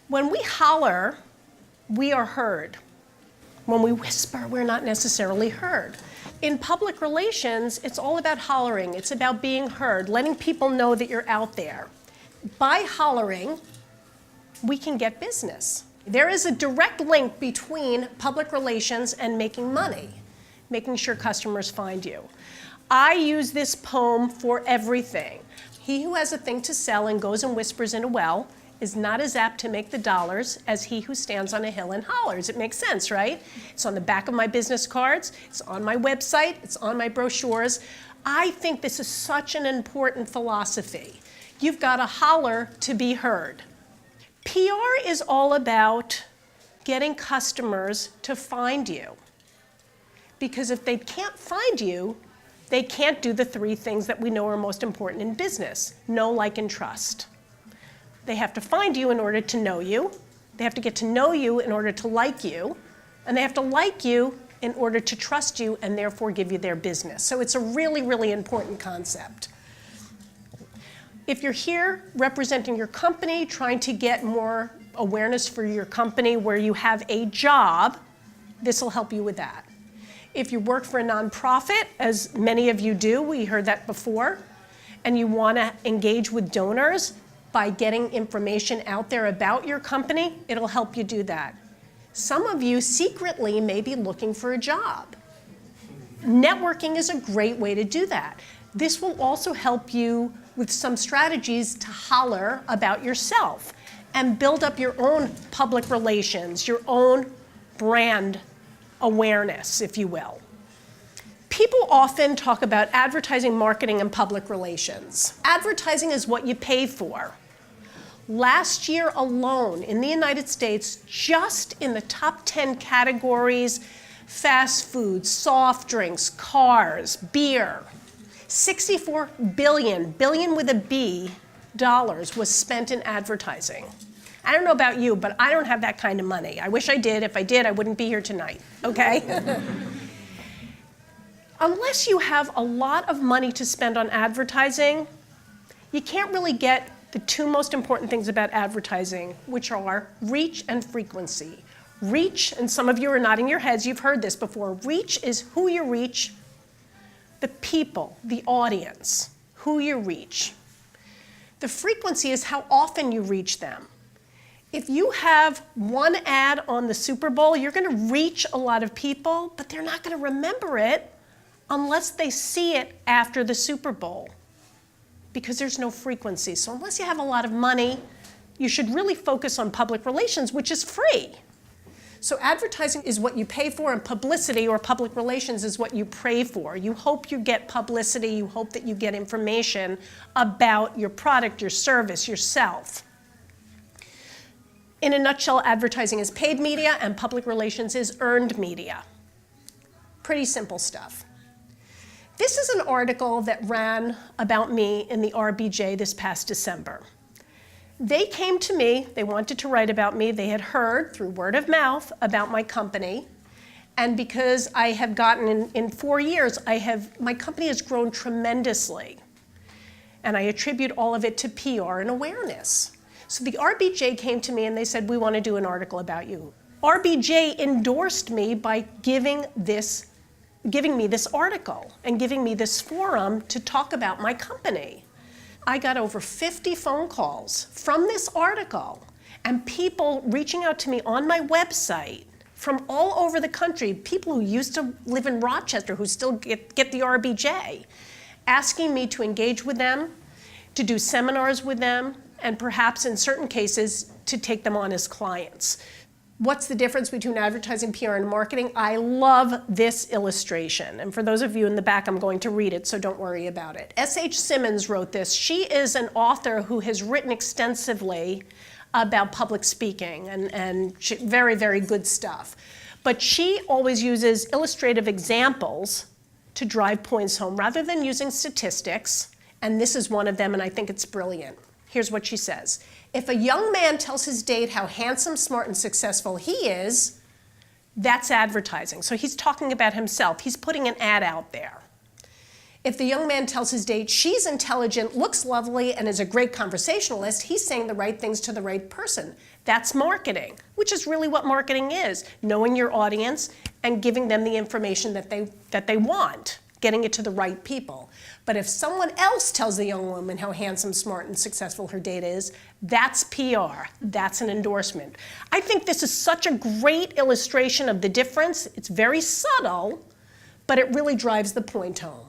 When we holler, we are heard. When we whisper, we're not necessarily heard. In public relations, it's all about hollering. It's about being heard, letting people know that you're out there. By hollering, we can get business. There is a direct link between public relations and making money, making sure customers find you. I use this poem for everything. He who has a thing to sell and goes and whispers in a well is not as apt to make the dollars as he who stands on a hill and hollers. It makes sense, right? It's on the back of my business cards, it's on my website, it's on my brochures. I think this is such an important philosophy. You've got to holler to be heard. PR is all about getting customers to find you. Because if they can't find you, they can't do the three things that we know are most important in business: know, like, and trust. They have to find you in order to know you. They have to get to know you in order to like you. And they have to like you in order to trust you and therefore give you their business. So it's a really, really important concept. If you're here representing your company, trying to get more awareness for your company where you have a job, this will help you with that. If you work for a nonprofit, as many of you do, we heard that before, and you want to engage with donors by getting information out there about your company, it'll help you do that. Some of you secretly may be looking for a job. Networking is a great way to do that. This will also help you with some strategies to holler about yourself and build up your own public relations, your own brand awareness, if you will. People often talk about advertising, marketing, and public relations. Advertising is what you pay for. Last year alone in the United States, just in the top 10 categories, fast food, soft drinks, cars, beer, $64 billion with a B, dollars was spent in advertising. I don't know about you, but I don't have that kind of money. I wish I did. If I did, I wouldn't be here tonight, okay? Unless you have a lot of money to spend on advertising, you can't really get the two most important things about advertising, which are reach and frequency. Reach, and some of you are nodding your heads, you've heard this before. Reach is who you reach, the people, the audience, who you reach. The frequency is how often you reach them. If you have one ad on the Super Bowl, you're going to reach a lot of people, but they're not going to remember it unless they see it after the Super Bowl, because there's no frequency. So unless you have a lot of money, you should really focus on public relations, which is free. So advertising is what you pay for, and publicity or public relations is what you pray for. You hope you get publicity, you hope that you get information about your product, your service, yourself. In a nutshell, advertising is paid media and public relations is earned media. Pretty simple stuff. This is an article that ran about me in the RBJ this past December. They came to me, they wanted to write about me. They had heard through word of mouth about my company. And because I have gotten, in 4 years, my company has grown tremendously. And I attribute all of it to PR and awareness. So the RBJ came to me and they said, we want to do an article about you. RBJ endorsed me by giving me this article and giving me this forum to talk about my company. I got over 50 phone calls from this article and people reaching out to me on my website from all over the country, people who used to live in Rochester who still get the RBJ, asking me to engage with them, to do seminars with them, and perhaps in certain cases to take them on as clients. What's the difference between advertising, PR, and marketing? I love this illustration. And for those of you in the back, I'm going to read it, so don't worry about it. S.H. Simmons wrote this. She is an author who has written extensively about public speaking and very, very good stuff. But she always uses illustrative examples to drive points home rather than using statistics. And this is one of them, and I think it's brilliant. Here's what she says. If a young man tells his date how handsome, smart, and successful he is, that's advertising. So he's talking about himself. He's putting an ad out there. If the young man tells his date she's intelligent, looks lovely, and is a great conversationalist, he's saying the right things to the right person. That's marketing, which is really what marketing is, knowing your audience and giving them the information that they want, getting it to the right people. But if someone else tells the young woman how handsome, smart, and successful her date is, that's PR. That's an endorsement. I think this is such a great illustration of the difference. It's very subtle, but it really drives the point home.